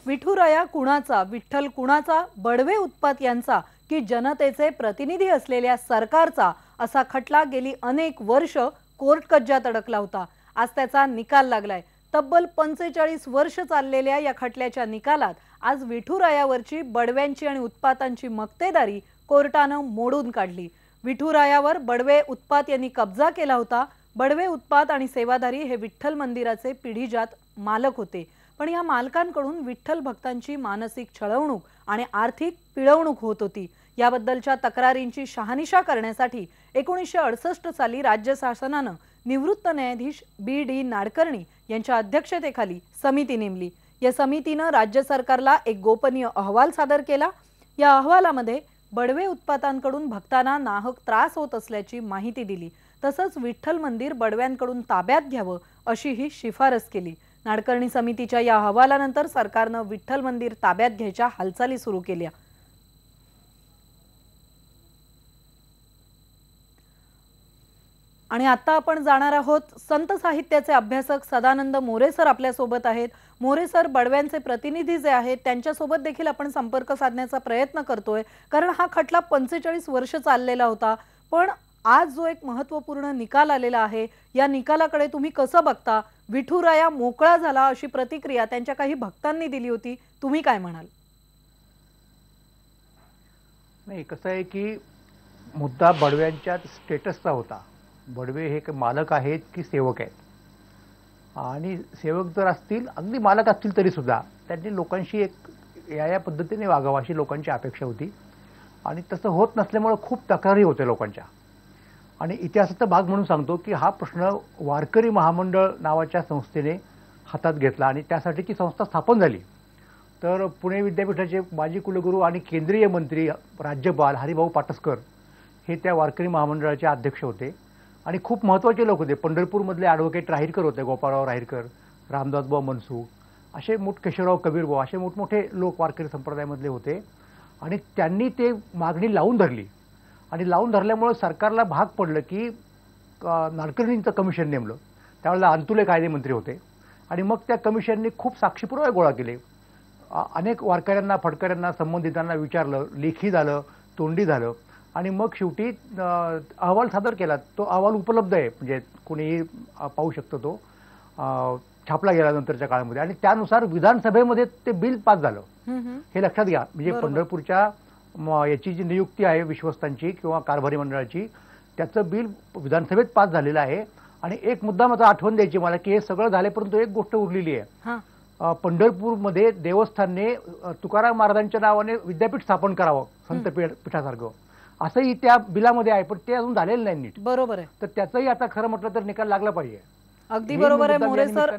विठुराया कुणाचा, विठ्ठल कुणाचा, बडवे उत्पात यांचा की जनतेचे प्रतिनिधी असलेल्या सरकारचा असा खटला गेली अनेक वर्ष कोर्ट कज्जात अडकला होता। आज त्याचा निकाल लागलाय। तब्बल 45 वर्ष चाललेल्या या खटल्याच्या निकालात आज विठुरायावरची बडव्यांची आणि उत्पातांची मक्तेदारी कोर्टाने मोडून काढली। विठुरायावर बडवे उत्पात यांनी कब्जा केला होता। बडवे उत्पात आणि सेवाधारी हे विठ्ठल मंदिराचे पिढीजात मालक होते, पण या मालकांकडून विठ्ठल भक्तांची मानसिक छळवणूक आणि आर्थिक पिळवणूक होत होती। याबद्दलच्या तक्रारींची शहानिशा करण्यासाठी 1968 साली राज्य शासनाने निवृत्त न्यायाधीश बी.डी. नाडकर्णी यांच्या अध्यक्षतेखाली समिती नेमली। या समितीने राज्य सरकारला एक गोपनीय अहवाल सादर केला। या अहवालामध्ये बडवे उत्पातांकडून भक्तांना नाहक त्रास होत असल्याची माहिती दिली। तसंच विठ्ठल मंदिर बडव्यांकडून ताब्यात घ्यावं अशी ही शिफारस केली। नाडकर्णी समितीच्या या अहवालानंतर सरकारने विठ्ठल मंदिर ताब्यात घ्यायच्या हालचाली सुरू केल्या। आणि आता आपण जाणार आहोत संत साहित्याचे अभ्यासक सदानंद मोरे सर आपल्या सोबत आहेत। मोरे सर, बडव्यांचे प्रतिनिधी जे आहेत त्यांच्या सोबत देखील आपण संपर्क साधण्याचा प्रयत्न करतोय, कारण हा खटला 45 वर्ष चाललेला होता। पण आज जो एक महत्त्वपूर्ण निकाल आलेला आहे, या निकालाकडे तुम्ही कसं बघता? विठुराया मोकळा झाला अशी प्रतिक्रिया त्यांच्या काही भक्तांनी दिली होती, तुम्ही काय म्हणाल? नाही, कसं आहे की मुद्दा बडव्यांच्या स्टेटसचा होता। बडवे हे मालक आहेत की सेवक आहेत, आणि सेवक जर असतील, अगदी मालक असतील तरी सुद्धा त्यांनी लोकांशी एक या पद्धतीने वागावं अशी लोकांची अपेक्षा होती, आणि तसं होत नसल्यामुळे खूप तक्रारी होत्या लोकांच्या। आणि इतिहासाचा भाग म्हणून सांगतो की हा प्रश्न वारकरी महामंडळ नावाच्या संस्थेने हातात घेतला, आणि त्यासाठी ती संस्था स्थापन झाली। तर पुणे विद्यापीठाचे माजी कुलगुरू आणि केंद्रीय मंत्री राज्यपाल हरिभाऊ पाटसकर हे त्या वारकरी महामंडळाचे अध्यक्ष होते, आणि खूप महत्त्वाचे लोक होते। पंढरपूरमधले ॲडव्होकेट राहीरकर होते, गोपाळराव राहीरकर, रामदासभाऊ मनसू, असे केशवराव कबीरभाऊ, असे मोठमोठे लोक वारकरी संप्रदायामधले होते। आणि त्यांनी ते मागणी लावून धरली, आणि लावून धरल्यामुळे सरकारला भाग पडलं की नाडकर्णींचं कमिशन नेमलं। त्यावेळेला अंतुले कायदेमंत्री होते, आणि मग त्या कमिशनने खूप साक्षीपुरावे गोळा केले। अनेक वारकऱ्यांना, फडकऱ्यांना, संबंधितांना विचारलं, लेखी झालं, तोंडी झालं, आणि मग शेवटी अहवाल सादर केला। तो अहवाल उपलब्ध आहे, म्हणजे कोणीही पाहू शकतो, तो छापला गेला नंतरच्या काळामध्ये, आणि त्यानुसार विधानसभेमध्ये ते बिल पास झालं। हे लक्षात घ्या, म्हणजे पंढरपूरच्या याची जी नियुक्ती आहे विश्वस्तांची किंवा कारभारी मंडळाची, त्याचं बिल विधानसभेत पास झालेलं आहे। आणि एक मुद्दा मात्र आठवण द्यायची मला की हे सगळं झाले, परंतु एक गोष्ट उरलेली आहे। पंढरपूरमध्ये देवस्थानने तुकाराम महाराजांच्या नावाने विद्यापीठ स्थापन करावं, संत पीठासारखं, असंही त्या बिलामध्ये आहे, पण ते अजून झालेलं नाही नीट। बरोबर आहे, तर त्याचाही आता खरं म्हटलं तर निकाल लागला पाहिजे। अगदी बरोबर आहे मोरे सर,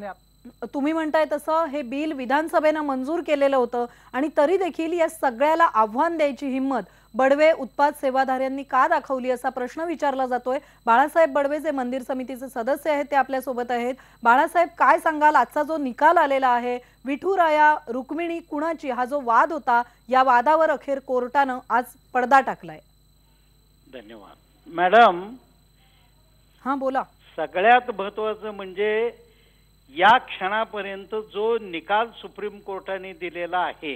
तुम्ही म्हणताय तसं हे बिल विधानसभेने मंजूर केलेलं होतं, आणि तरी देखील या सगळ्याला आव्हान द्यायची हिंमत बडवे उत्पाद सेवाधाऱ्यांनी का दाखवली असा प्रश्न विचारला जातोय। बाळासाहेब बडवे जे मंदिर समितीचे सदस्य आहेत ते आपल्या सोबत आहेत। बाळासाहेब, काय सांगाल, आजचा जो निकाल आलेला आहे, विठुराया रुक्मिणी कुणाची हा जो वाद होता, या वादावर अखेर कोर्टाने आज पडदा टाकलाय? धन्यवाद मॅडम। हां बोला। सगळ्यात महत्त्वाचं म्हणजे या क्षणापर्यंत जो निकाल सुप्रीम कोर्टाने दिलेला आहे,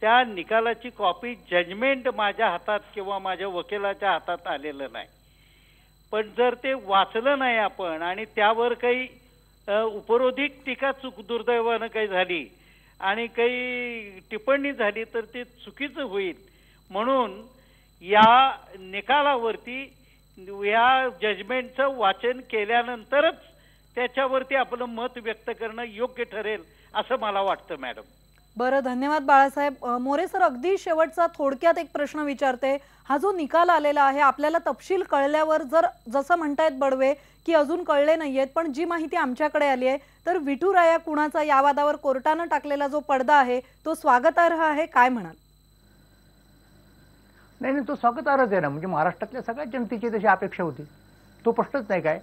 त्या निकालाची कॉपी, जजमेंट माझ्या हातात किंवा माझ्या वकिलाच्या हातात आलेलं नाही। पण जर ते वाचलं नाही आपण, आणि त्यावर काही उपरोधिक टीका दुर्दैवानं काही झाली आणि काही टिप्पणी झाली तर ते चुकीचं होईल। म्हणून या निकालावरती, या जजमेंटचं वाचन केल्यानंतरच त्याच्यावरती आपलं मत व्यक्त करणं योग्य ठरेल असं मला वाटतं मॅडम। बरं, धन्यवाद बाळासाहेब। मोरे सर, अगदी शेवटचा थोडक्यात एक प्रश्न विचारते। हा जो निकाल आलेला आहे, आपल्याला तपशील कळल्यावर, जर जसं म्हणतायत बडवे की अजून कळले नाहीयेत, पण जी माहिती आमच्याकडे आली आहे, तर विठुराया कुणाचा या वादावर कोर्टाने टाकलेला जो पडदा आहे तो स्वागतार्ह आहे, काय म्हणाल? नाही, तो स्वागतार्हच आहे ना, म्हणजे महाराष्ट्रातल्या सगळ्या जनतेची तशी अपेक्षा होती, तो प्रश्नच नाही काय।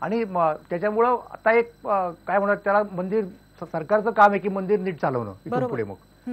आणि त्याच्यामुळं आता एक काय म्हणतात त्याला, मंदिर सरकारचं काम आहे की मंदिर नीट चालवणं इथून पुढे। मग